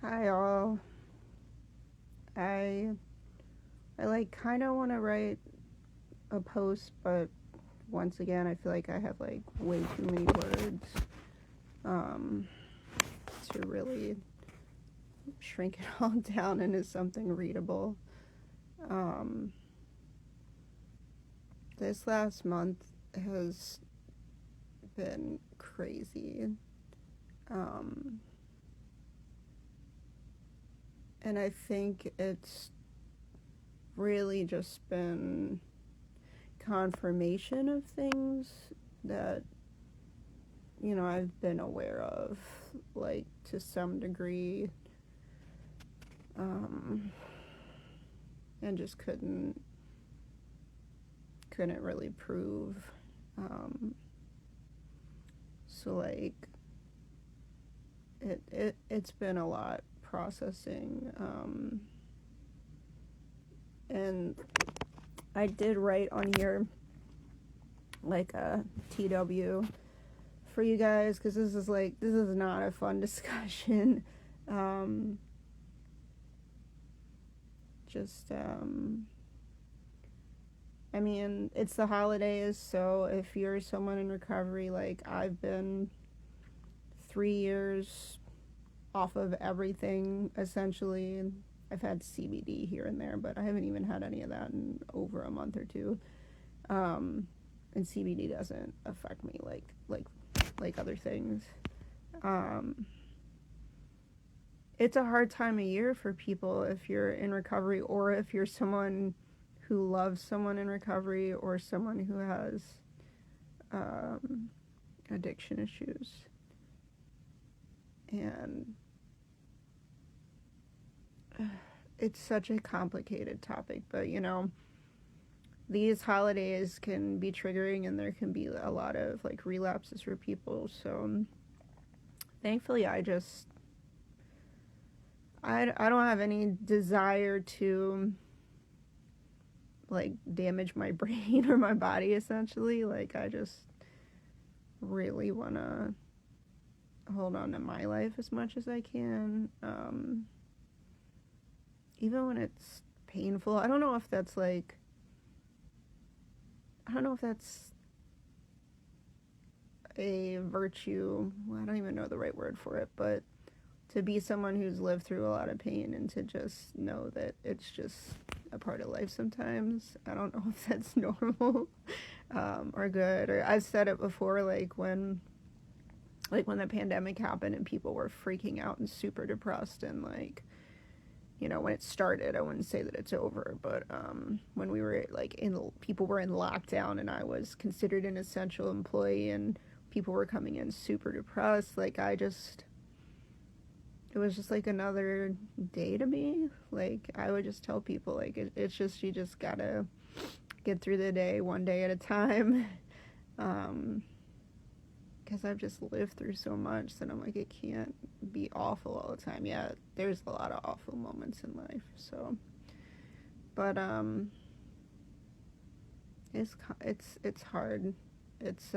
Hi all. I I like kind of want to write a post, but once again, I feel like I have like way too many words um to really shrink it all down into something readable. Um this last month has been crazy. Um and I think it's really just been confirmation of things that I've been aware of, like, to some degree, um, and just couldn't really prove. Um, so, like, it's been a lot processing, and I did write on here, like, a TW for you guys, because this is not a fun discussion. um, just I mean, it's the holidays, so if you're someone in recovery, like I've been 3 years off of everything, essentially. I've had CBD here and there, but I haven't even had any of that in over a month or two. Um, and CBD doesn't affect me like other things. Um, it's a hard time of year for people if you're in recovery, or if you're someone who loves someone in recovery, or someone who has um, addiction issues. And it's such a complicated topic, but these holidays can be triggering, and there can be a lot of like relapses for people. So thankfully, I don't have any desire to like damage my brain or my body, essentially. Like, I just really want to hold on to my life as much as I can, even when it's painful. I don't know if that's a virtue. Well, I don't even know the right word for it, but to be someone who's lived through a lot of pain and to just know that it's just a part of life sometimes. I don't know if that's normal, or good. Or I've said it before, like when the pandemic happened and people were freaking out and super depressed, and like, when it started, I wouldn't say that it's over, but when we were like people were in lockdown, and I was considered an essential employee, and people were coming in super depressed, like, it was just like another day to me. Like, I would just tell people, like, it's just, you just gotta get through the day one day at a time. Because I've just lived through so much that I'm like, it can't be awful all the time. Yeah, there's a lot of awful moments in life. So, but it's hard. It's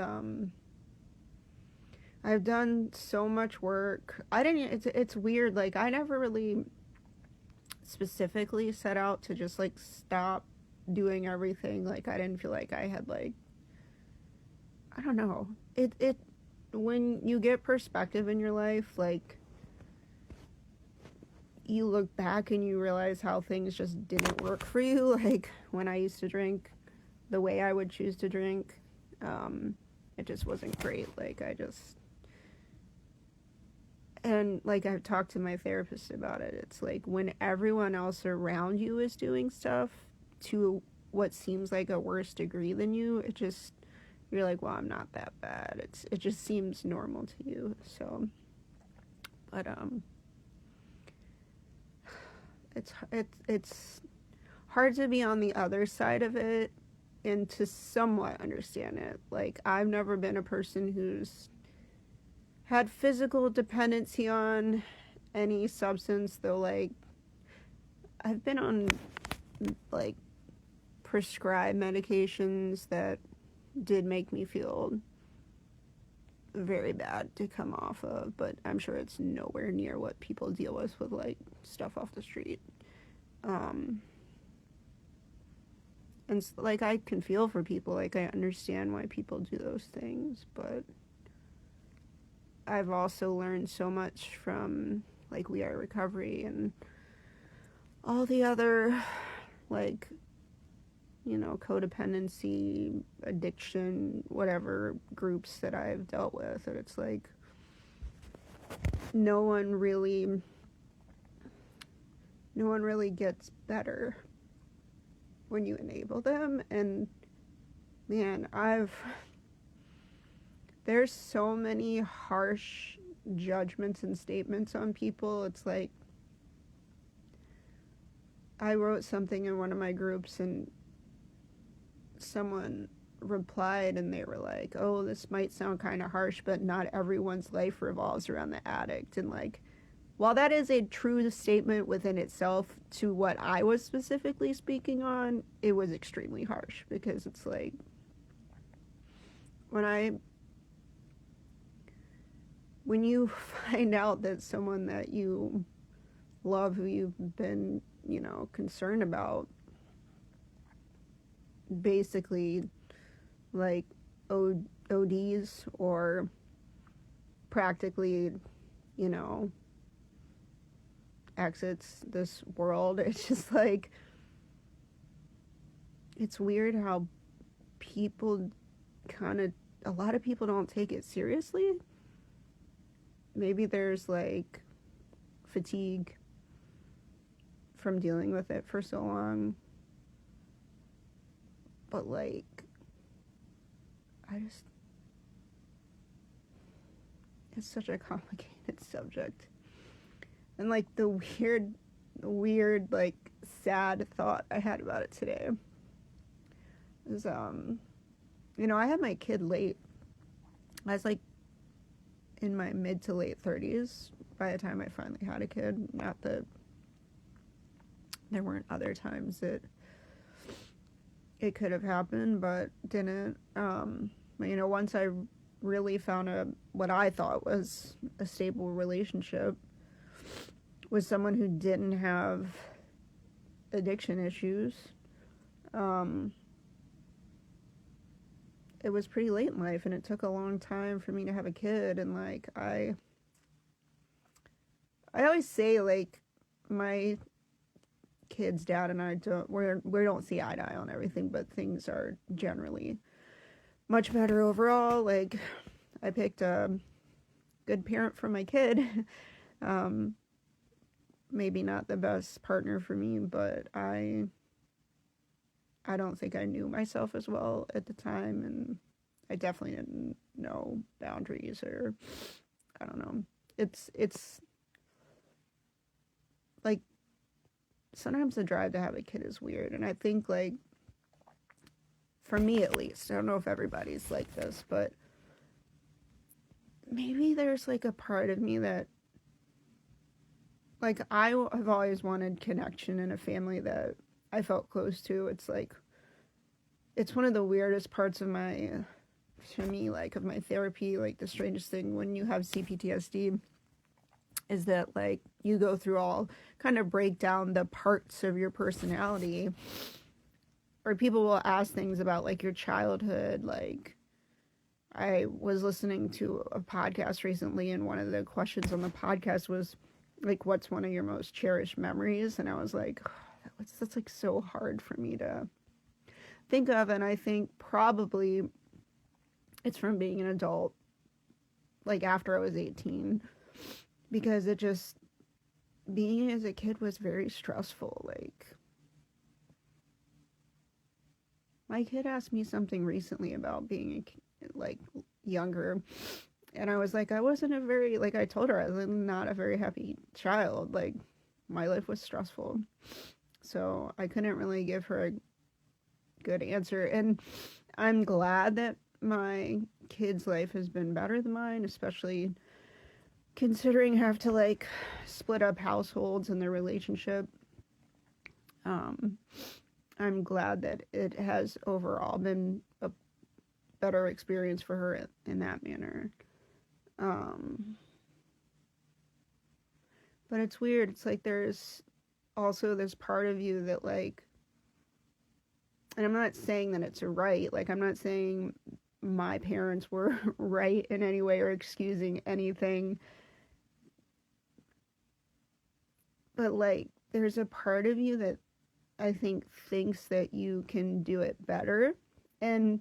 I've done so much work. I didn't. It's weird. Like, I never really specifically set out to just like stop doing everything. Like, I didn't feel like I had, like, I don't know. It when you get perspective in your life, like, you look back and you realize how things just didn't work for you. Like, when I used to drink the way I would choose to drink, it just wasn't great. Like, and like, I've talked to my therapist about it. It's like, when everyone else around you is doing stuff to what seems like a worse degree than you, you're like, well, I'm not that bad. It just seems normal to you. So, but it's hard to be on the other side of it and to somewhat understand it. Like, I've never been a person who's had physical dependency on any substance, though. Like, I've been on, like, prescribed medications that did make me feel very bad to come off of, but I'm sure it's nowhere near what people deal with like stuff off the street. And like I can feel for people, like I understand why people do those things, but I've also learned so much from like We Are Recovery and all the other like, you know, codependency, addiction, whatever groups that I've dealt with. And it's like no one really gets better when you enable them. And man, there's so many harsh judgments and statements on people. It's like I wrote something in one of my groups and someone replied and they were like, oh, this might sound kind of harsh, but not everyone's life revolves around the addict. And like, while that is a true statement within itself to what I was specifically speaking on, it was extremely harsh because it's like when you find out that someone that you love, who you've been, you know, concerned about, basically like ODs or practically, you know, exits this world, it's just like, it's weird how people a lot of people don't take it seriously. Maybe there's like fatigue from dealing with it for so long. But like, it's such a complicated subject. And like the weird, like sad thought I had about it today is, you know, I had my kid late. I was like in my mid to late 30s by the time I finally had a kid. Not that there weren't other times that it could have happened, but didn't. You know, once I really found what I thought was a stable relationship with someone who didn't have addiction issues, it was pretty late in life, and it took a long time for me to have a kid. And like I always say, like, my kid's dad and I we don't see eye to eye on everything, but things are generally much better overall. Like, I picked a good parent for my kid. Maybe not the best partner for me, but I don't think I knew myself as well at the time, and I definitely didn't know boundaries, or I don't know. It's like sometimes the drive to have a kid is weird, and I think, like, for me at least, I don't know if everybody's like this, but maybe there's like a part of me that, like, I have always wanted connection in a family that I felt close to. It's like, it's one of the weirdest parts of my therapy. Like, the strangest thing when you have CPTSD is that, like, you go through all kind of break down the parts of your personality, or people will ask things about like your childhood. Like, I was listening to a podcast recently, and one of the questions on the podcast was like, what's one of your most cherished memories? And I was like, oh, that's like so hard for me to think of. And I think probably it's from being an adult, like after I was 18, because being as a kid was very stressful. Like, my kid asked me something recently about being like younger, and I was like, I wasn't I told her I was not a very happy child. Like, my life was stressful, so I couldn't really give her a good answer. And I'm glad that my kid's life has been better than mine, especially considering have to like split up households and their relationship. I'm glad that it has overall been a better experience for her in that manner. Um, but it's weird. It's like there's also this part of you that like, and I'm not saying that it's right. Like, I'm not saying my parents were right in any way or excusing anything. But like, there's a part of you that I think thinks that you can do it better. And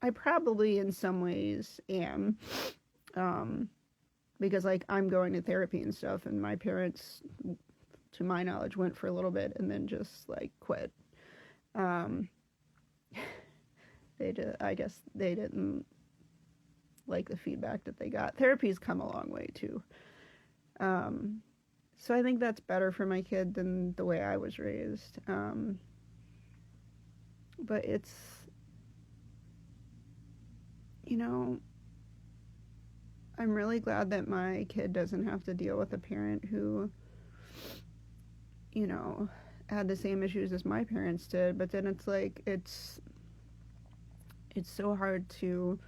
I probably in some ways am. Um, because like I'm going to therapy and stuff, and my parents, to my knowledge, went for a little bit and then just like quit. Um, I guess they didn't like the feedback that they got. Therapy's come a long way too. Um, so I think that's better for my kid than the way I was raised. But it's, you know, I'm really glad that my kid doesn't have to deal with a parent who, you know, had the same issues as my parents did. But then it's like, it's so hard to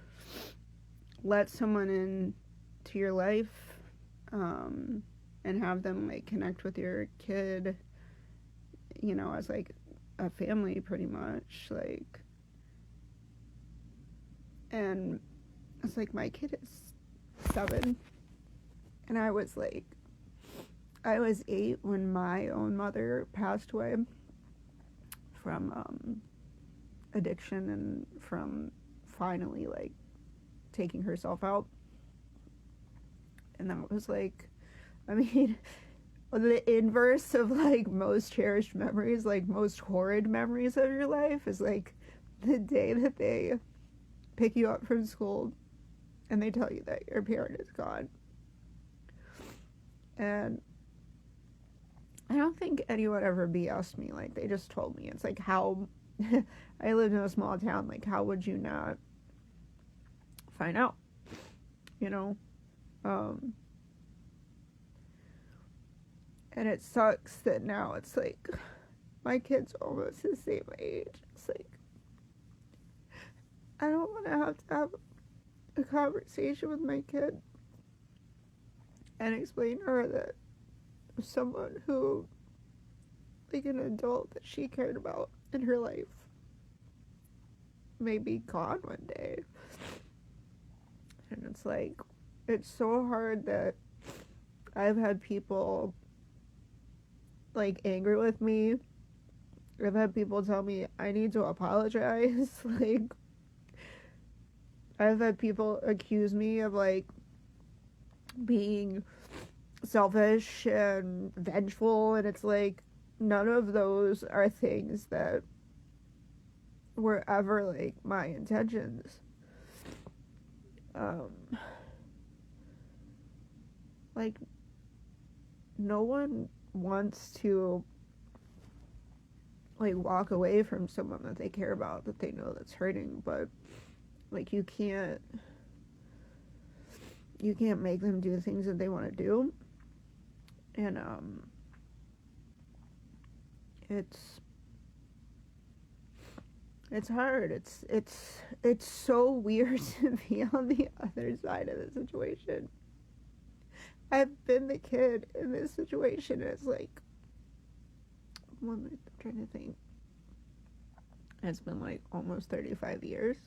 let someone into your life, and have them like connect with your kid, you know, as like a family pretty much, like. And it's like my kid is 7, and I was 8 when my own mother passed away from addiction and from finally like taking herself out. And that was like, I mean, the inverse of like most cherished memories, like most horrid memories of your life, is like the day that they pick you up from school and they tell you that your parent is gone. And I don't think anyone ever BS'd me. Like, they just told me. It's like, how I lived in a small town. Like, how would you not find out? You know? And it sucks that now it's like my kid's almost the same age. It's like, I don't want to have a conversation with my kid and explain to her that someone who, like an adult that she cared about in her life, may be gone one day. And it's like, it's so hard that I've had people like angry with me. I've had people tell me I need to apologize. Like, I've had people accuse me of like being selfish and vengeful, and it's like none of those are things that were ever like my intentions. Like, no one wants to like walk away from someone that they care about, that they know that's hurting, but like you can't make them do the things that they want to do. And it's hard. It's so weird to be on the other side of the situation. I've been the kid in this situation. It's like, I'm trying to think. It's been like almost 35 years.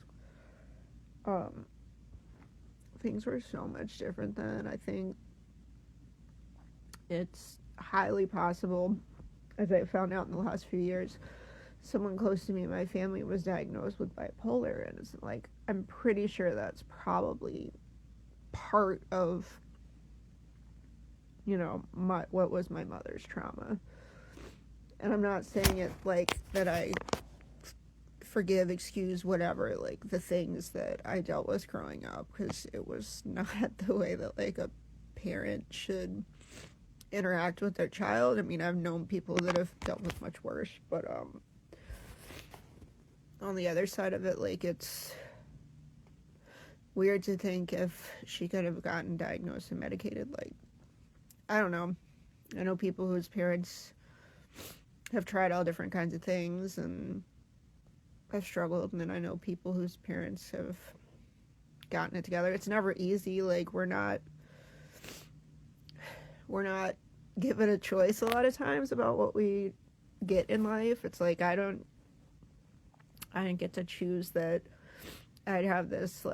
Things were so much different then. I think it's highly possible, as I found out in the last few years, someone close to me in my family was diagnosed with bipolar, and it's like, I'm pretty sure that's probably part of, you know, what was my mother's trauma. And I'm not saying it like that I forgive, excuse, whatever, like the things that I dealt with growing up, because it was not the way that like a parent should interact with their child. I mean, I've known people that have dealt with much worse, but on the other side of it, like, it's weird to think if she could have gotten diagnosed and medicated. Like, I don't know. I know people whose parents have tried all different kinds of things and have struggled, and then I know people whose parents have gotten it together. It's never easy. Like, we're not given a choice a lot of times about what we get in life. It's like I didn't get to choose that I'd have this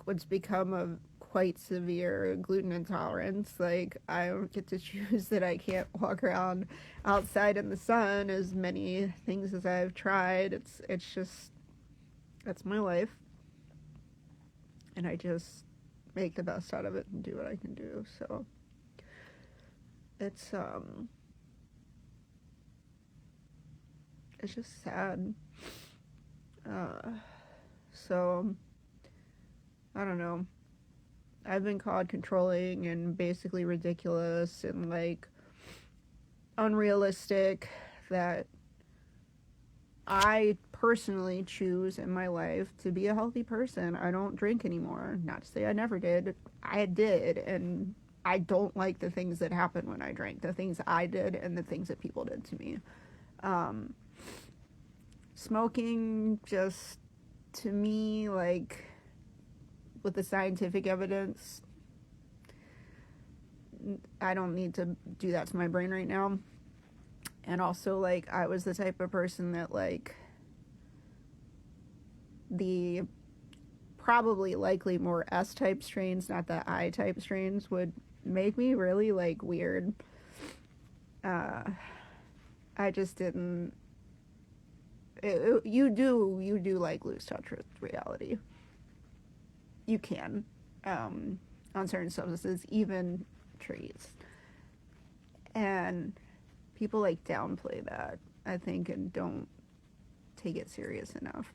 what's become a quite severe gluten intolerance. Like, I don't get to choose that I can't walk around outside in the sun as many things as I've tried. It's just, that's my life, and I just make the best out of it and do what I can do. So it's just sad. So I don't know. I've been called controlling and basically ridiculous and like unrealistic, that I personally choose in my life to be a healthy person. I don't drink anymore. Not to say I never did. I did, and I don't like the things that happened when I drank. The things I did and the things that people did to me. Smoking, just, to me, like, with the scientific evidence, I don't need to do that to my brain right now. And also, like, I was the type of person that, like, the probably likely more S-type strains, not the I-type strains, would make me really, like, weird. I just didn't... You do, like, lose touch with reality. You can. On certain substances, even trees. And people, like, downplay that, I think, and don't take it serious enough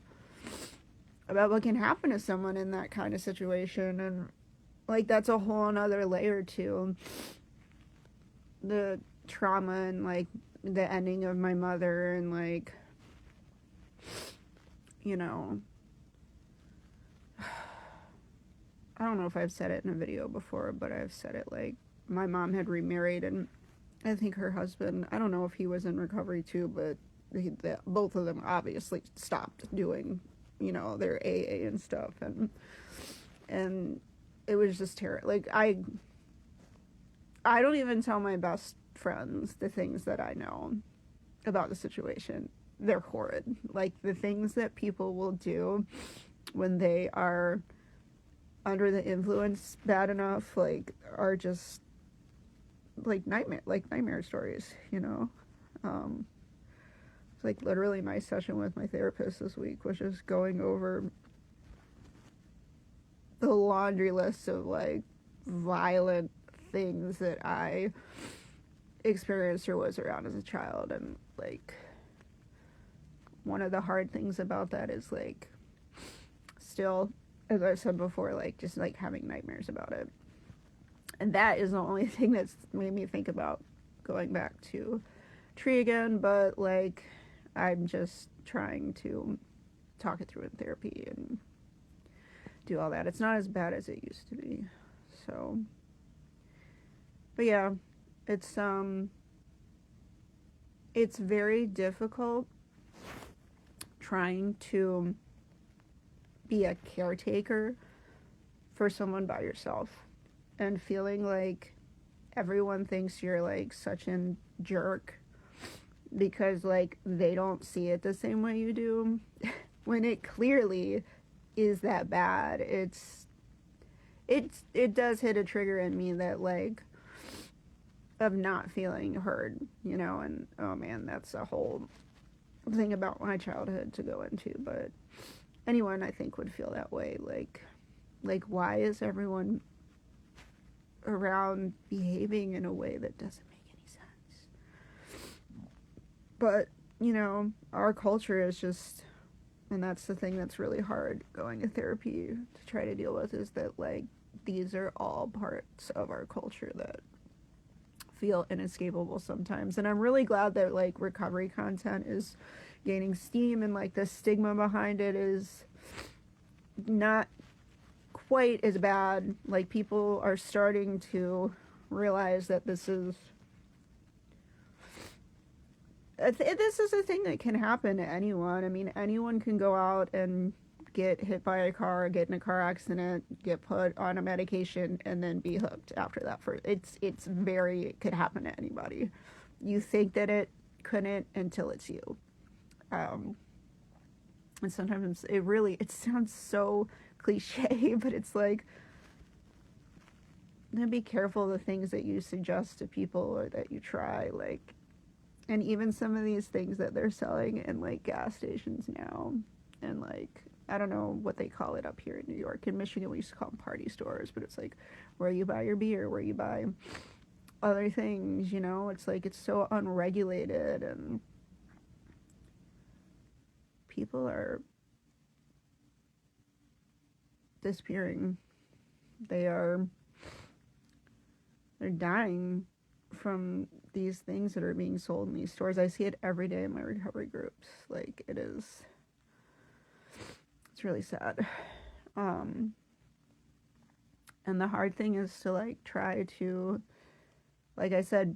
about what can happen to someone in that kind of situation. And, like, that's a whole nother layer to the trauma and, like, the ending of my mother, and, like, you know, I don't know if I've said it in a video before, but I've said it, like, my mom had remarried, and I think her husband, I don't know if he was in recovery too, but both of them obviously stopped doing, you know, their AA and stuff, and it was just terrible. Like, I don't even tell my best friends the things that I know about the situation. They're horrid. Like, the things that people will do when they are under the influence bad enough, like, are just like nightmare stories, you know. It's like literally my session with my therapist this week was just going over the laundry list of, like, violent things that I experienced or was around as a child. And, like, one of the hard things about that is, like, still, as I said before, like, just, like, having nightmares about it. And that is the only thing that's made me think about going back to tree again. But, like, I'm just trying to talk it through in therapy and do all that. It's not as bad as it used to be. So, but yeah, it's very difficult trying to be a caretaker for someone by yourself, and feeling like everyone thinks you're, like, such a jerk because, like, they don't see it the same way you do, when it clearly is that bad. It does hit a trigger in me that, like, of not feeling heard, you know. And oh man, that's a whole thing about my childhood to go into. But anyone, I think, would feel that way. Like why is everyone around behaving in a way that doesn't make any sense? But, you know, our culture is just, and that's the thing that's really hard going to therapy to try to deal with, is that, like, these are all parts of our culture that feel inescapable sometimes. And I'm really glad that, like, recovery content is gaining steam, and, like, the stigma behind it is not quite as bad. Like, people are starting to realize that this is a thing that can happen to anyone. I mean, anyone can go out and get hit by a car, get in a car accident, get put on a medication, and then be hooked after that. It's very, it could happen to anybody. You think that it couldn't until it's you. And sometimes it sounds so cliche, but it's like, be careful the things that you suggest to people or that you try, like, and even some of these things that they're selling in like gas stations now, and like, I don't know what they call it up here in New York. In Michigan we used to call them party stores, but it's like where you buy your beer, where you buy other things, you know. It's like, it's so unregulated, and people are disappearing. They're dying from these things that are being sold in these stores. I see it every day in my recovery groups. Like, it's really sad. And the hard thing is to like try to, like I said,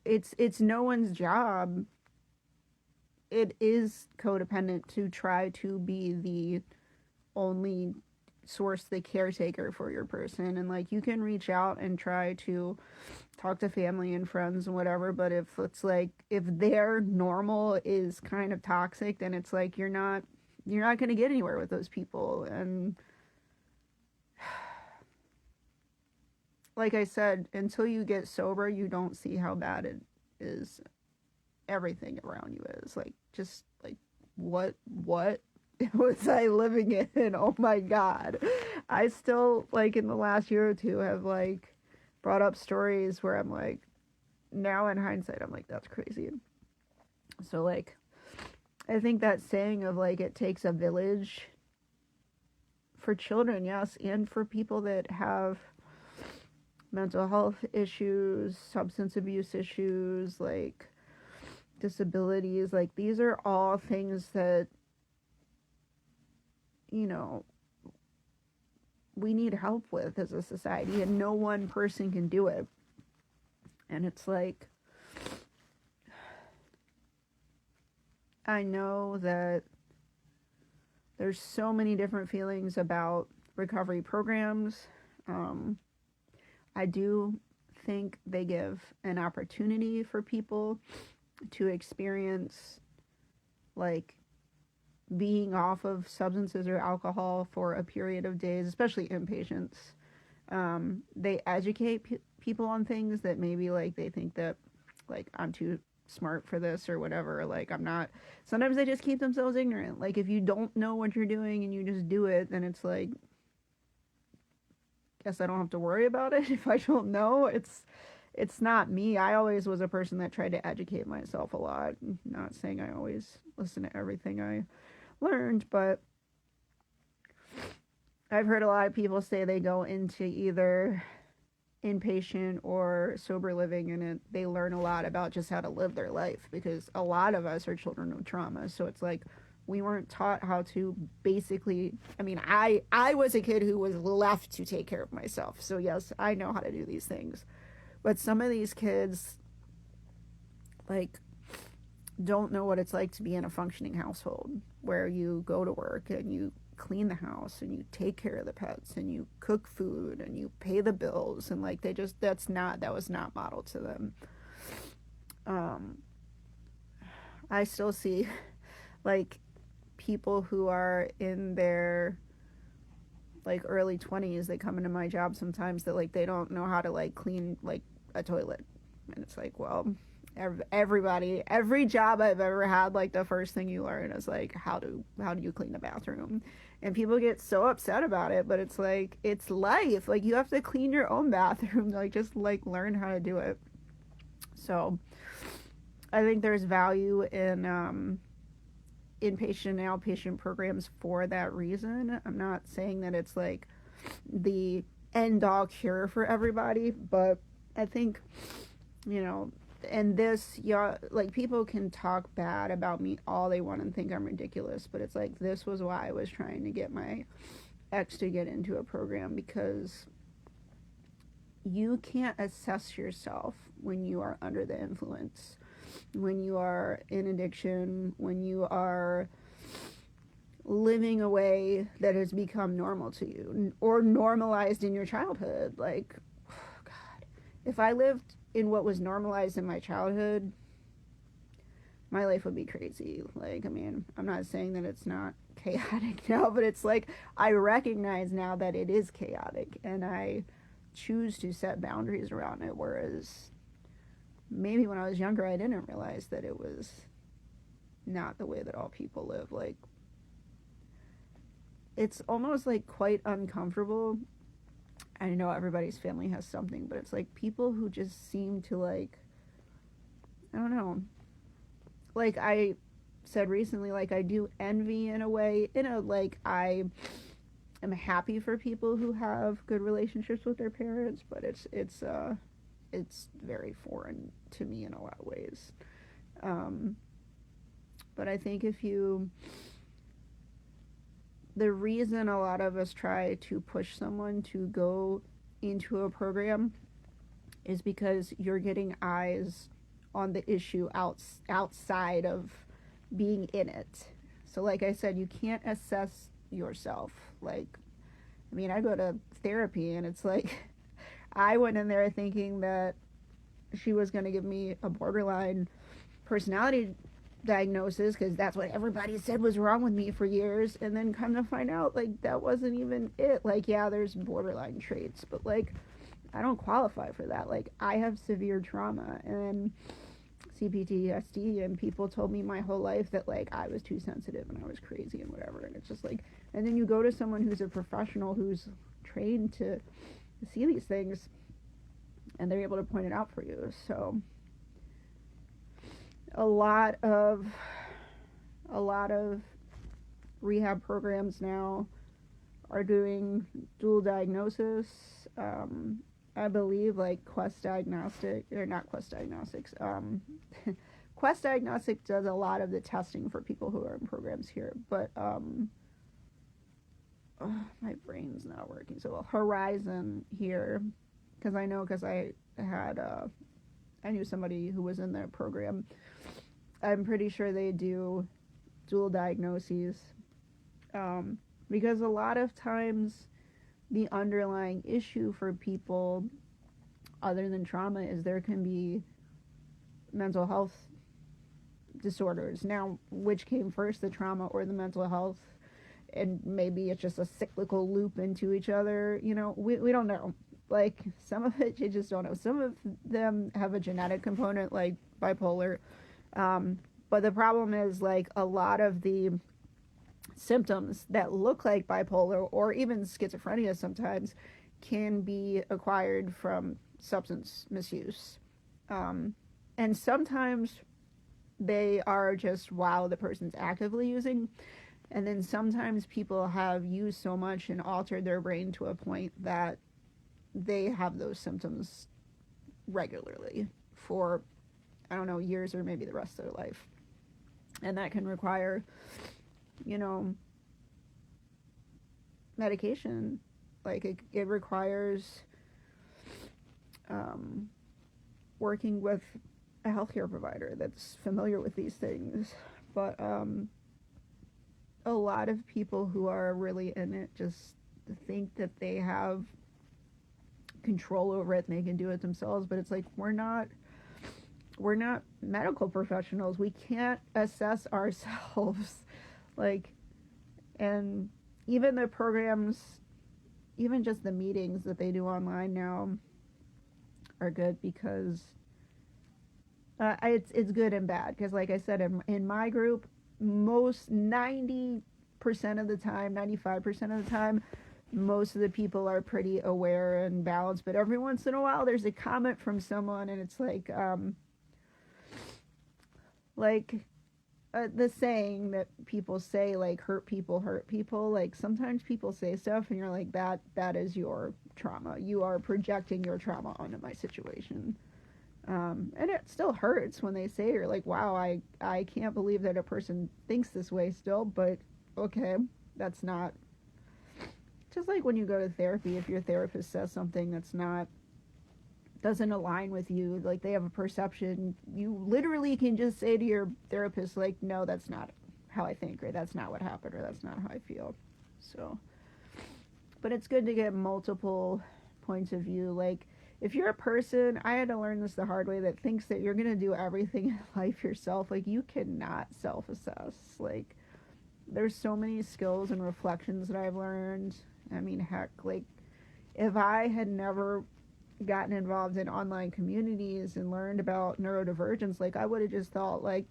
it's no one's job. It is codependent to try to be the only source, the caretaker for your person. And like, you can reach out and try to talk to family and friends and whatever, but if it's like, if their normal is kind of toxic, then it's like, you're not going to get anywhere with those people. And like I said, until you get sober, you don't see how bad it is. Everything around you is like, just like, what was I living in? Oh my God. I still, like, in the last year or two, have like brought up stories where I'm like, now in hindsight, I'm like, that's crazy. So like, I think that saying of like, it takes a village for children, yes, and for people that have mental health issues, substance abuse issues, like disabilities, like, these are all things that, you know, we need help with as a society, and no one person can do it. And it's like, I know that there's so many different feelings about recovery programs. I do think they give an opportunity for people to experience like being off of substances or alcohol for a period of days, especially inpatients. They educate people on things that maybe like they think that like, I'm too smart for this or whatever, like I'm not. Sometimes they just keep themselves ignorant. Like, if you don't know what you're doing and you just do it, then it's like, guess I don't have to worry about it. If I don't know, it's not me. I always was a person that tried to educate myself a lot. Not saying I always listen to everything I learned, but I've heard a lot of people say they go into either inpatient or sober living, and they learn a lot about just how to live their life, because a lot of us are children of trauma. So it's like, we weren't taught how to basically, I mean, I was a kid who was left to take care of myself. So yes, I know how to do these things. But some of these kids, like, don't know what it's like to be in a functioning household where you go to work and you clean the house and you take care of the pets and you cook food and you pay the bills, and like, that was not modeled to them. I still see like people who are in their like early 20s, they come into my job sometimes that like, they don't know how to like clean like a toilet. And it's like, well, every job I've ever had, like, the first thing you learn is like, how do you clean the bathroom? And people get so upset about it, but it's like, it's life. Like, you have to clean your own bathroom. Like, just like learn how to do it. So I think there's value in inpatient and outpatient programs for that reason. I'm not saying that it's like the end all cure for everybody, but I think, you know, and this, yeah, like, people can talk bad about me all they want and think I'm ridiculous, but it's like, this was why I was trying to get my ex to get into a program, because you can't assess yourself when you are under the influence, when you are in addiction, when you are living a way that has become normal to you or normalized in your childhood. Like, God, if I lived in what was normalized in my childhood, my life would be crazy. Like, I mean, I'm not saying that it's not chaotic now, but it's like I recognize now that it is chaotic and I choose to set boundaries around it, whereas maybe when I was younger I didn't realize that it was not the way that all people live. Like, it's almost like quite uncomfortable. I know everybody's family has something, but it's like people who just seem to, like, I don't know, like I said recently, like I do envy in a way, like I am happy for people who have good relationships with their parents, but it's very foreign to me in a lot of ways. um but I think if you the reason a lot of us try to push someone to go into a program is because you're getting eyes on the issue outside of being in it. So, like I said, you can't assess yourself. Like, I mean, I go to therapy, and it's like I went in there thinking that she was going to give me a borderline personality diagnosis because that's what everybody said was wrong with me for years, and then come to find out, like, that wasn't even it. Like, yeah, there's borderline traits, but like I don't qualify for that. Like, I have severe trauma and CPTSD, and people told me my whole life that, like, I was too sensitive and I was crazy and whatever. And it's just like, and then you go to someone who's a professional who's trained to see these things, and they're able to point it out for you. So a lot of rehab programs now are doing dual diagnosis. I believe, like, Quest Diagnostic, or not Quest Diagnostics, Quest Diagnostic does a lot of the testing for people who are in programs here, but my brain's not working so well. Horizon here, because I had I knew somebody who was in their program. I'm pretty sure they do dual diagnoses, because a lot of times the underlying issue for people other than trauma is there can be mental health disorders. Now, which came first, the trauma or the mental health? And maybe it's just a cyclical loop into each other. We don't know. Like, some of it you just don't know. Some of them have a genetic component, like bipolar. But the problem is, like, a lot of the symptoms that look like bipolar or even schizophrenia sometimes can be acquired from substance misuse. And sometimes they are just while the person's actively using. And then sometimes people have used so much and altered their brain to a point that they have those symptoms regularly for, I don't know, years or maybe the rest of their life. And that can require, medication. Like, it requires working with a healthcare provider that's familiar with these things. But a lot of people who are really in it just think that they have control over it and they can do it themselves. But it's like, we're not medical professionals. We can't assess ourselves. Like, and even the programs, even just the meetings that they do online now are good because it's good and bad. Because, like I said, in my group, most 90% of the time, 95% of the time, most of the people are pretty aware and balanced. But every once in a while, there's a comment from someone, and it's like the saying that people say, like, hurt people. Like, sometimes people say stuff and you're like, that is your trauma. You are projecting your trauma onto my situation. And it still hurts when they say, you're like, wow, I can't believe that a person thinks this way still. But okay, that's not, just like when you go to therapy, if your therapist says something that's not, doesn't align with you, like they have a perception, you literally can just say to your therapist, like, no, that's not how I think, or that's not what happened, or that's not how I feel. So, but it's good to get multiple points of view. Like, if you're a person, I had to learn this the hard way, that thinks that you're gonna do everything in life yourself. Like, you cannot self-assess. Like, there's so many skills and reflections that I've learned. I mean, heck, like, if I had never gotten involved in online communities and learned about neurodivergence, like, I would have just thought, like,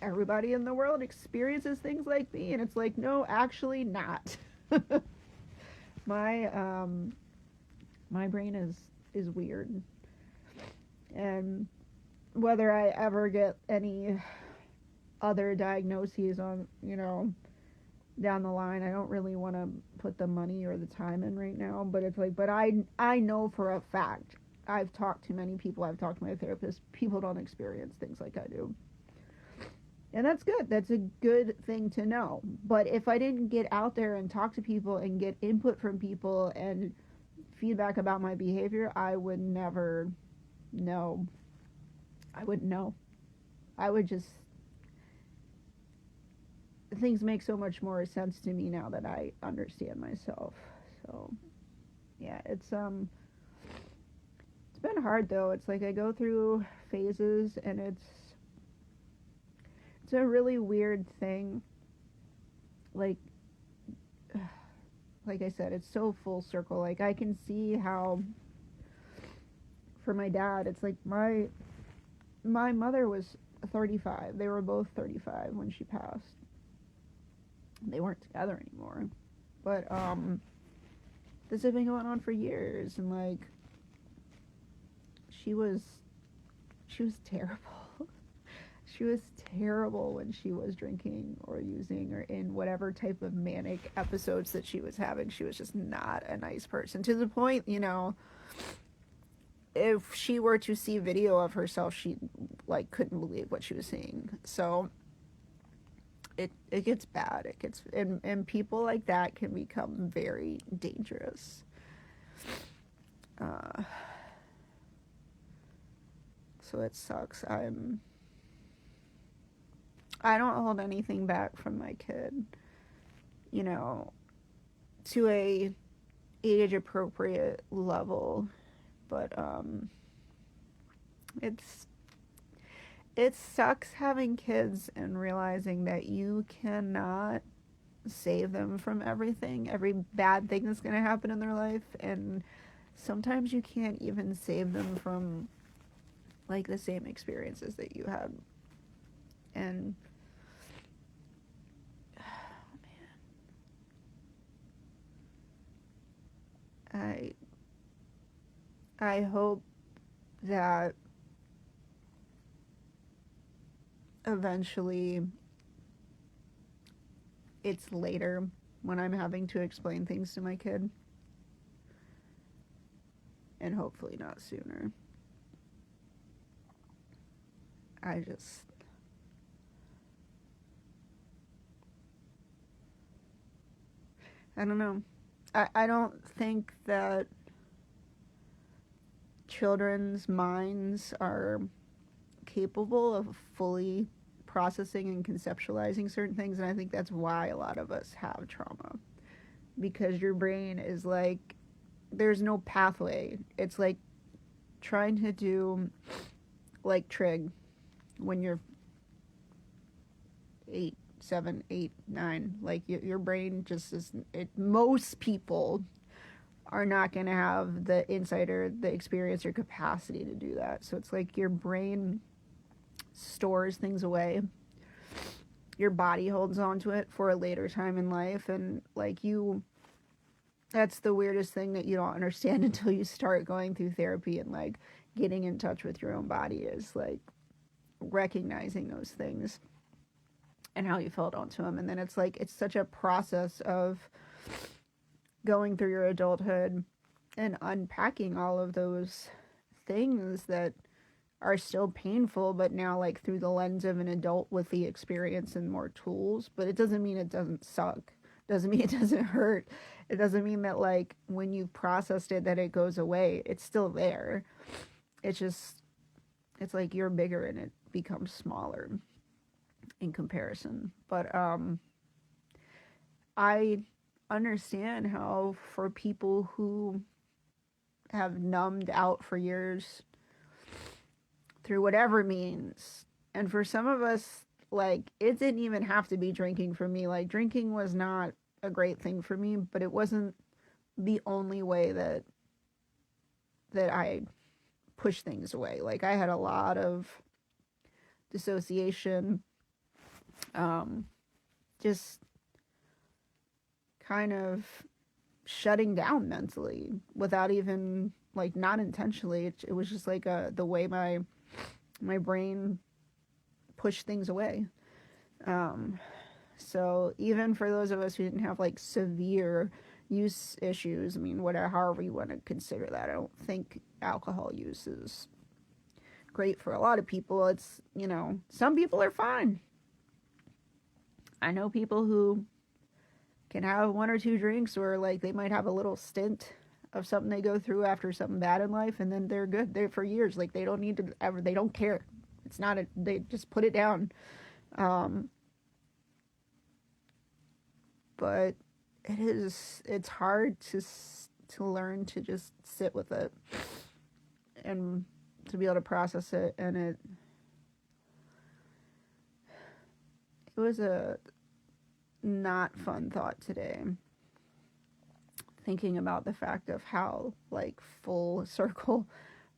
everybody in the world experiences things like me, and it's like, no, actually not. my my brain is weird, and whether I ever get any other diagnoses on, down the line, I don't really want to put the money or the time in right now. But it's like, but I know for a fact, I've talked to many people, I've talked to my therapist, people don't experience things like I do. And that's good. That's a good thing to know. But if I didn't get out there and talk to people and get input from people and feedback about my behavior, I would never know. I wouldn't know. I would just, things make so much more sense to me now that I understand myself. So, yeah, it's been hard though. It's like I go through phases, and it's a really weird thing. Like I said, it's so full circle. Like, I can see how, for my dad, it's like my mother was 35. They were both 35 when she passed. They weren't together anymore. But this had been going on for years, and like, she was terrible. She was terrible when she was drinking or using, or in whatever type of manic episodes that she was having. She was just not a nice person, to the point, if she were to see video of herself, she like couldn't believe what she was seeing. So it gets bad. It gets, and people like that can become very dangerous. So it sucks. I don't hold anything back from my kid, to a age appropriate level. But it sucks having kids and realizing that you cannot save them from everything, every bad thing that's going to happen in their life. And sometimes you can't even save them from like the same experiences that you had. And I hope that eventually it's later when I'm having to explain things to my kid, and hopefully not sooner. I don't know. I don't think that children's minds are capable of fully processing and conceptualizing certain things, and I think that's why a lot of us have trauma, because your brain is like, there's no pathway. It's like trying to do like trig when you're 8, 7, 8, 9. Like, your brain just is, most people are not going to have the insight or the experience or capacity to do that. So it's like your brain stores things away, your body holds on to it for a later time in life, and like, that's the weirdest thing that you don't understand until you start going through therapy and like getting in touch with your own body, is like recognizing those things and how you felt onto them. And then it's like, it's such a process of going through your adulthood and unpacking all of those things that are still painful, but now like through the lens of an adult with the experience and more tools. But it doesn't mean it doesn't suck. Doesn't mean it doesn't hurt. It doesn't mean that like when you've processed it that it goes away. It's still there. It's just, it's like you're bigger and it becomes smaller. in comparison. But I understand how for people who have numbed out for years through whatever means, and for some of us, like, it didn't even have to be drinking for me. Like, drinking was not a great thing for me, but it wasn't the only way that I push things away. Like, I had a lot of dissociation, just kind of shutting down mentally without even, like, not intentionally. It was just like the way my brain pushed things away. So even for those of us who didn't have like severe use issues, I mean, whatever, however you want to consider that, I don't think alcohol use is great for a lot of people. It's, you know, some people are fine. I know people who can have one or two drinks, or like they might have a little stint of something they go through after something bad in life, and then they're good. They're for years. Like, they don't need to ever, they don't care. It's not a, they just put it down. But it's hard to learn to just sit with it and to be able to process it. And it was a not fun thought today, thinking about the fact of how, like, full circle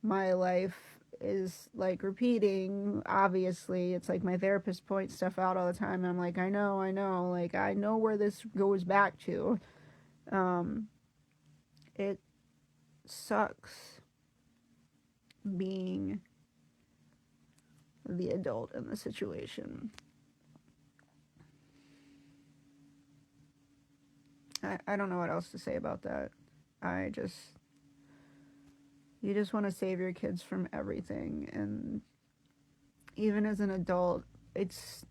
my life is, like, repeating. Obviously, it's like my therapist points stuff out all the time, and I'm like, I know, like, I know where this goes back to. It sucks being the adult in the situation. I don't know what else to say about that. You just want to save your kids from everything. And even as an adult, it's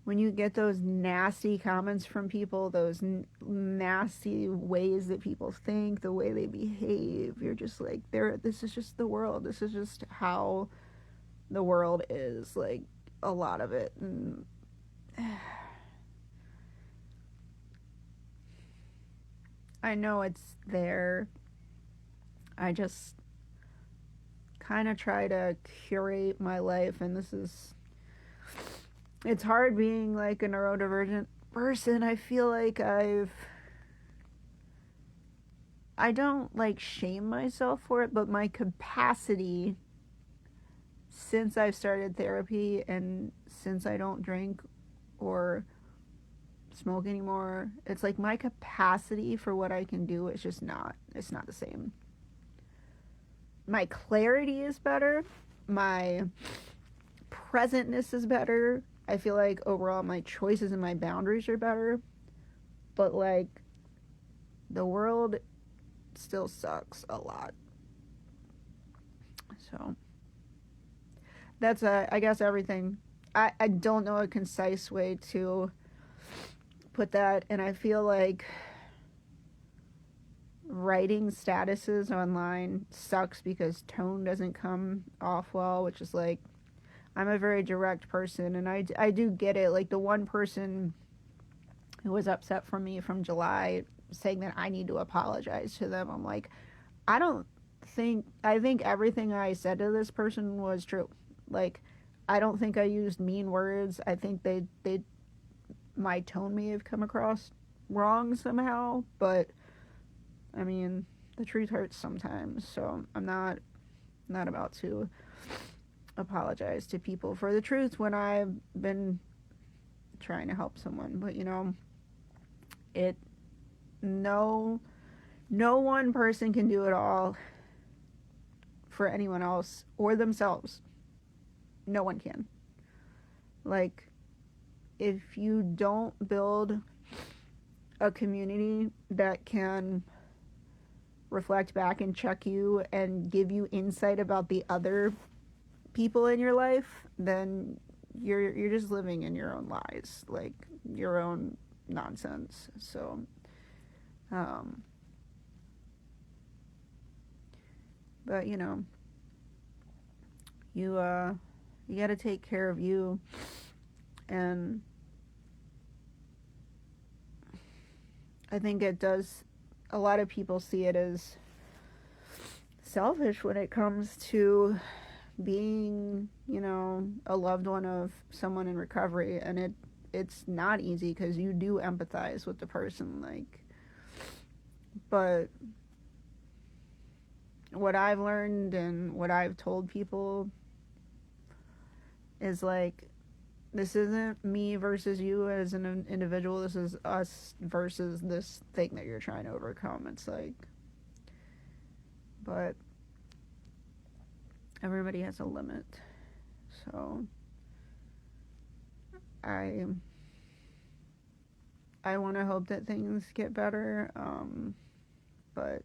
when you get those nasty comments from people, those nasty ways that people think, the way they behave, you're just like, this is just the world. This is just how the world is, like, a lot of it. And I know it's there. I just kind of try to curate my life, and it's hard being like a neurodivergent person. I feel like I don't, like, shame myself for it, but my capacity, since I've started therapy and since I don't drink or smoke anymore, it's like my capacity for what I can do is just it's not the same. My clarity is better. My presentness is better. I feel like overall my choices and my boundaries are better. But, like, the world still sucks a lot. So that's, I guess, everything. I don't know a concise way to put that, and I feel like writing statuses online sucks because tone doesn't come off well, which is like, I'm a very direct person, and I do get it. Like, the one person who was upset from me from July saying that I need to apologize to them, I'm like, I think everything I said to this person was true. Like, I don't think I used mean words. I think my tone may have come across wrong somehow, but I mean, the truth hurts sometimes, so I'm not about to apologize to people for the truth when I've been trying to help someone. But, you know, no one person can do it all for anyone else or themselves. No one can. Like, if you don't build a community that can reflect back and check you and give you insight about the other people in your life, then you're just living in your own lies, like your own nonsense. So but, you know, you got to take care of you And I think it does, a lot of people see it as selfish when it comes to being, you know, a loved one of someone in recovery. And it's not easy because you do empathize with the person, like, but what I've learned and what I've told people is like, this isn't me versus you as an individual. This is us versus this thing that you're trying to overcome. It's like, but everybody has a limit. So I want to hope that things get better. But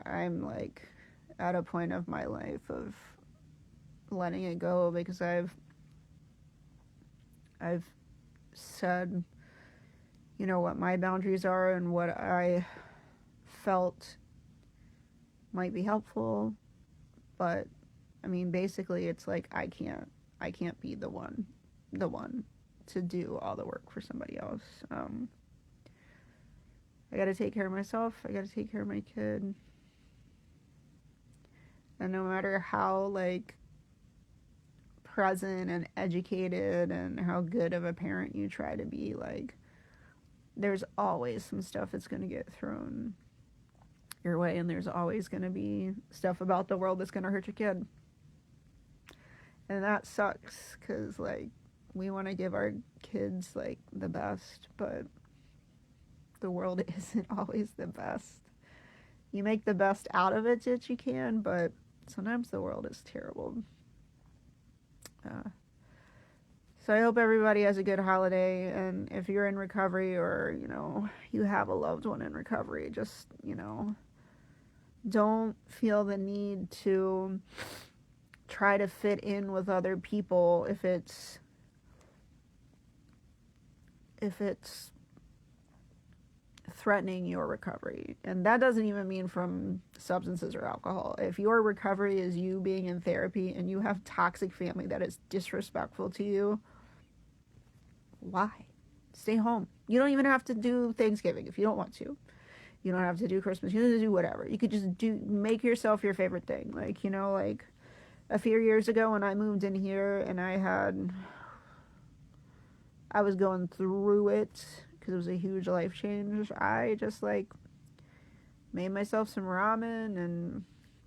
I'm like at a point of my life of letting it go, because I've said, you know, what my boundaries are and what I felt might be helpful. But I mean, basically it's like I can't be the one to do all the work for somebody else. I gotta take care of myself. I gotta take care of my kid. And no matter how like present and educated and how good of a parent you try to be, like, there's always some stuff that's going to get thrown your way, and there's always going to be stuff about the world that's going to hurt your kid. And that sucks, because like we want to give our kids like the best, but the world isn't always the best. You make the best out of it that you can, but sometimes the world is terrible. So I hope everybody has a good holiday, and if you're in recovery or, you know, you have a loved one in recovery, just, you know, don't feel the need to try to fit in with other people if it's threatening your recovery. And that doesn't even mean from substances or alcohol. If your recovery is you being in therapy and you have toxic family that is disrespectful to you, why? Stay home. You don't even have to do Thanksgiving if you don't want to. You don't have to do Christmas. You don't have to do whatever. You could just make yourself your favorite thing. Like, you know, like a few years ago when I moved in here and I was going through it because it was a huge life change. I just like made myself some ramen, and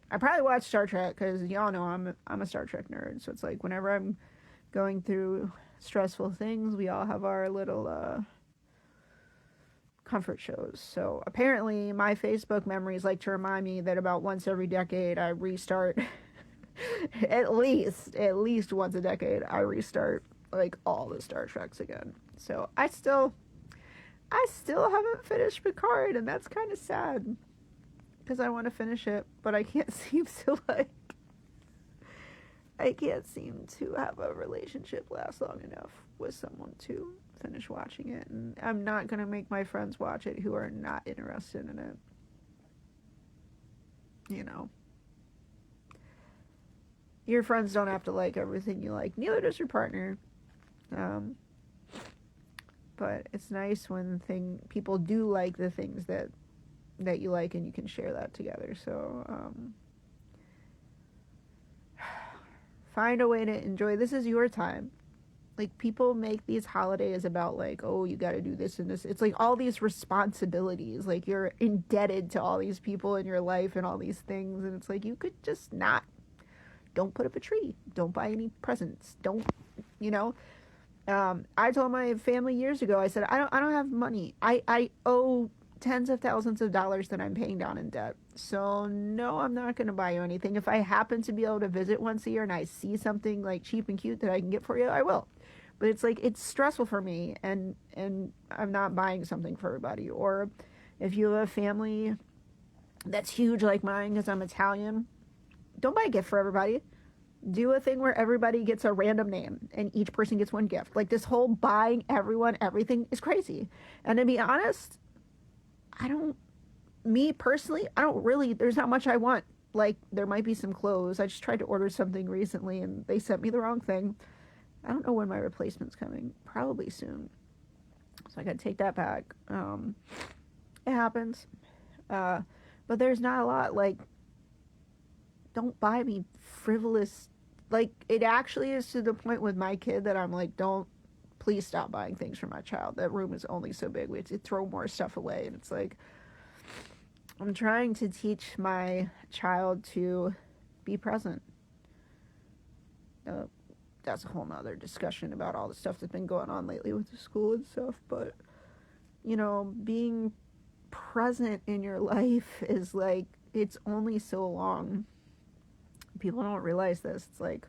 I probably watched Star Trek because y'all know I'm a Star Trek nerd. So it's like whenever I'm going through stressful things, we all have our little comfort shows. So apparently my Facebook memories like to remind me that about once every decade I restart at least once a decade I restart like all the Star Treks again. So I still haven't finished Picard, and that's kind of sad because I want to finish it, but I can't seem to have a relationship last long enough with someone to finish watching it. And I'm not going to make my friends watch it who are not interested in it. You know. Your friends don't have to like everything you like. Neither does your partner. But it's nice when people do like the things that you like, and you can share that together. So, find a way to enjoy. This is your time. Like, people make these holidays about like, oh, you got to do this and this. It's like all these responsibilities. Like, you're indebted to all these people in your life and all these things. And it's like, you could just not. Don't put up a tree. Don't buy any presents. Don't, you know. I told my family years ago, I said, I don't have money. I owe tens of thousands of dollars that I'm paying down in debt. So no, I'm not going to buy you anything. If I happen to be able to visit once a year and I see something like cheap and cute that I can get for you, I will. But it's like, it's stressful for me, and I'm not buying something for everybody. Or if you have a family that's huge like mine, because I'm Italian, don't buy a gift for everybody. Do a thing where everybody gets a random name and each person gets one gift. Like, this whole buying everyone everything is crazy. And to be honest, me personally, there's not much I want. Like, there might be some clothes. I just tried to order something recently and they sent me the wrong thing. I don't know when my replacement's coming. Probably soon. So I gotta take that back. It happens. Uh, but there's not a lot. Like, don't buy me frivolous. Like, it actually is to the point with my kid that I'm like, don't, please stop buying things for my child. That room is only so big. We have to throw more stuff away. And it's like, I'm trying to teach my child to be present. Uh, that's a whole nother discussion about all the stuff that's been going on lately with the school and stuff. But, you know, being present in your life is like, it's only so long. People don't realize this. It's like,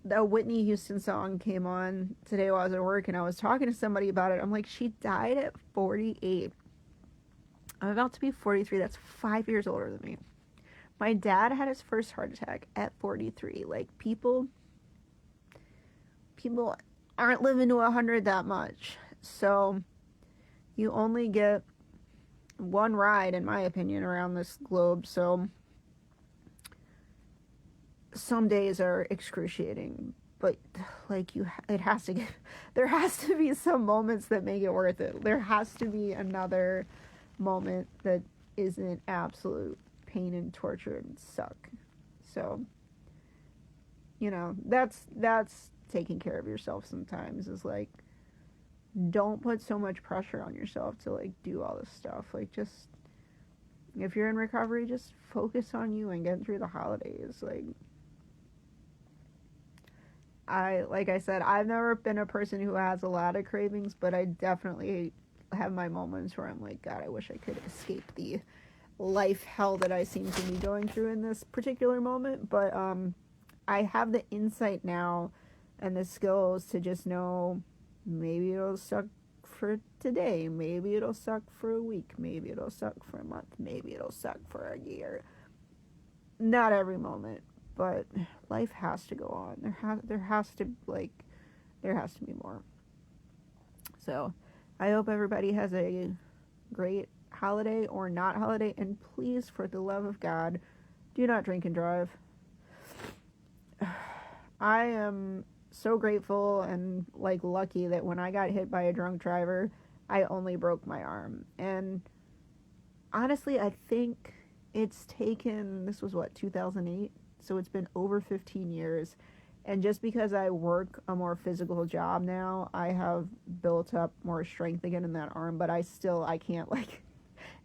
the Whitney Houston song came on today while I was at work, and I was talking to somebody about it. I'm like, she died at 48. I'm about to be 43. That's 5 years older than me. My dad had his first heart attack at 43. Like, people aren't living to 100 that much. So you only get one ride, in my opinion, around this globe. So some days are excruciating, but like, it has to get, there has to be some moments that make it worth it. There has to be another moment that isn't absolute pain and torture and suck. So, you know, that's taking care of yourself sometimes, is like, don't put so much pressure on yourself to like do all this stuff. Like, just, if you're in recovery, just focus on you and get through the holidays. Like, like I said, I've never been a person who has a lot of cravings, but I definitely have my moments where I'm like, God, I wish I could escape the life hell that I seem to be going through in this particular moment. But I have the insight now and the skills to just know, maybe it'll suck for today, maybe it'll suck for a week, maybe it'll suck for a month, maybe it'll suck for a year. Not every moment, but life has to go on. There has to be more. So I hope everybody has a great holiday or not holiday, and please, for the love of God, do not drink and drive. I am so grateful and like lucky that when I got hit by a drunk driver, I only broke my arm. And honestly, I think it's taken, this was what, 2008? So it's been over 15 years. And just because I work a more physical job now, I have built up more strength again in that arm, but I can't, like,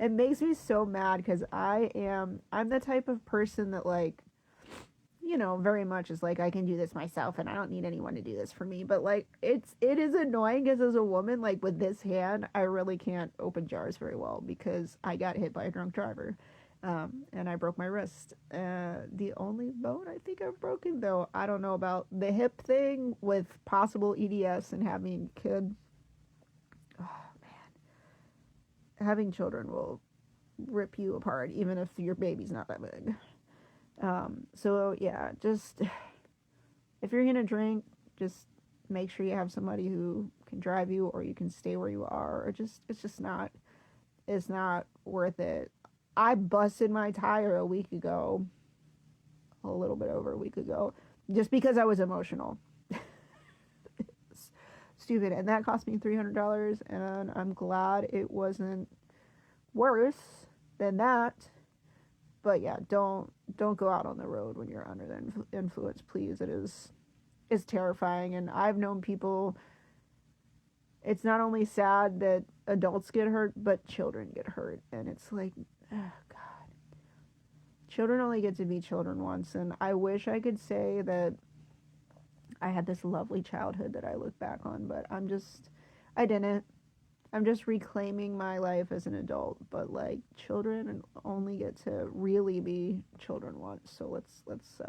it makes me so mad because I'm the type of person that, like, you know, very much is like, I can do this myself and I don't need anyone to do this for me. But like, it is annoying because as a woman, like with this hand, I really can't open jars very well because I got hit by a drunk driver. And I broke my wrist. The only bone I think I've broken, though, I don't know about the hip thing with possible EDS and having a kid. Oh man, having children will rip you apart, even if your baby's not that big. So yeah, just, if you're gonna drink, just make sure you have somebody who can drive you, or you can stay where you are, or just, it's not worth it. I busted my tire a week ago, a little bit over a week ago, just because I was emotional. Stupid, and that cost me $300, and I'm glad it wasn't worse than that. But yeah, don't go out on the road when you're under the influence, please. It's terrifying, and I've known people. It's not only sad that adults get hurt, but children get hurt, and it's like, oh God, children only get to be children once, and I wish I could say that I had this lovely childhood that I look back on, but I didn't. I'm just reclaiming my life as an adult, but like, children only get to really be children once, so let's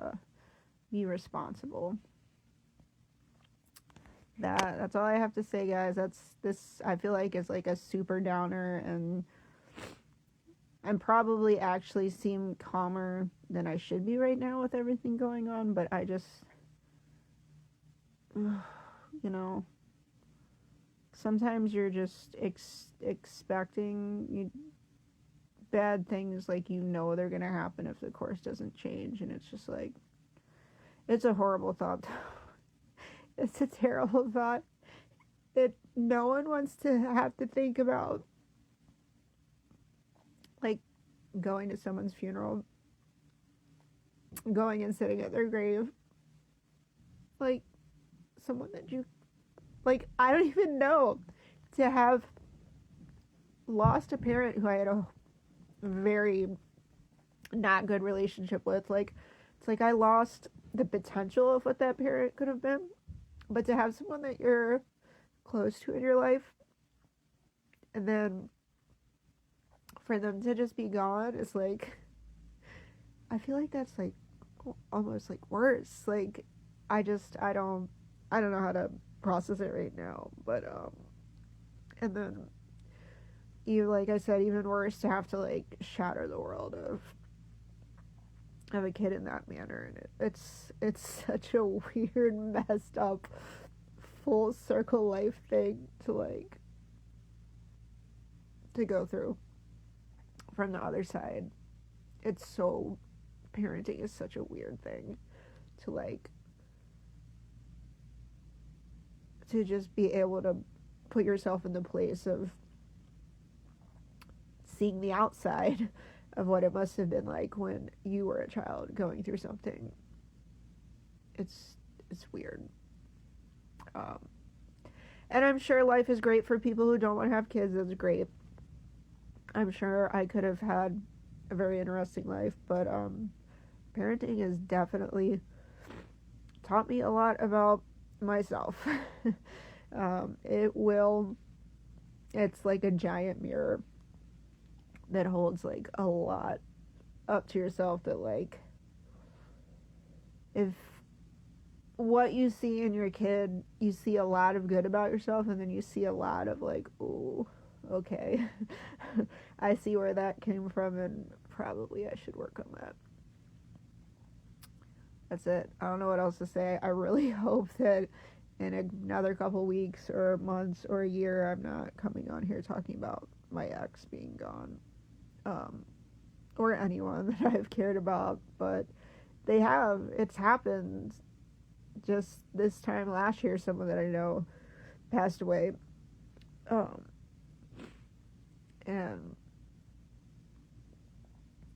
be responsible. That's all I have to say, guys. This I feel like is like a super downer, and I'm probably actually seem calmer than I should be right now with everything going on, but I just, you know, sometimes you're just expecting bad things, like, you know, they're gonna happen if the course doesn't change, and it's just like, it's a horrible thought. It's a terrible thought that no one wants to have to think about, like, going to someone's funeral, going and sitting at their grave, like, someone that you, like, I don't even know, to have lost a parent who I had a very not good relationship with. Like, it's like I lost the potential of what that parent could have been, but to have someone that you're close to in your life, and then for them to just be gone is like, I feel like that's like almost like worse. Like, I don't know how to process it right now, but and then you, like I said, even worse to have to like shatter the world of a kid in that manner. And it's such a weird, messed up, full circle life thing to like to go through from the other side. It's so, parenting is such a weird thing to like, to just be able to put yourself in the place of seeing the outside of what it must have been like when you were a child going through something. It's weird. Um, and I'm sure life is great for people who don't want to have kids. It's great. I'm sure I could have had a very interesting life, but parenting has definitely taught me a lot about myself. It's like a giant mirror that holds like a lot up to yourself, that like, if what you see in your kid, you see a lot of good about yourself, and then you see a lot of like, ooh, okay, I see where that came from, and probably I should work on that. That's it. I don't know what else to say. I really hope that in another couple weeks or months or a year, I'm not coming on here talking about my ex being gone, or anyone that I've cared about, but it's happened. Just this time last year, someone that I know passed away, and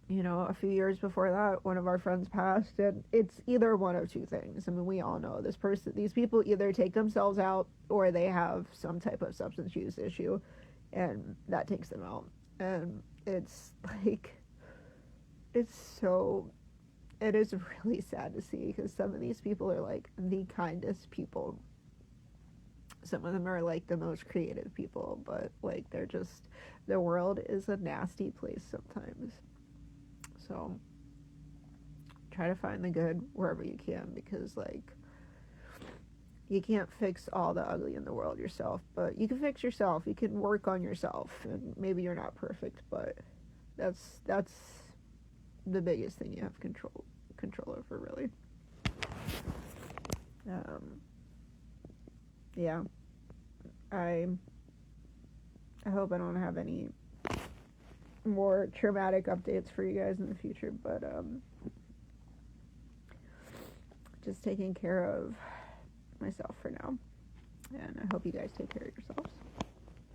a few years before that, one of our friends passed, and it's either one of two things. I mean, we all know these people either take themselves out, or they have some type of substance use issue, and that takes them out. And it's like, it is really sad to see, because some of these people are like the kindest people. Some of them are like the most creative people, but like, the world is a nasty place sometimes. So try to find the good wherever you can, because like, you can't fix all the ugly in the world yourself, but you can fix yourself. You can work on yourself, and maybe you're not perfect, but that's the biggest thing you have control over, really. Yeah, I hope I don't have any more traumatic updates for you guys in the future, but just taking care of myself for now, and I hope you guys take care of yourselves.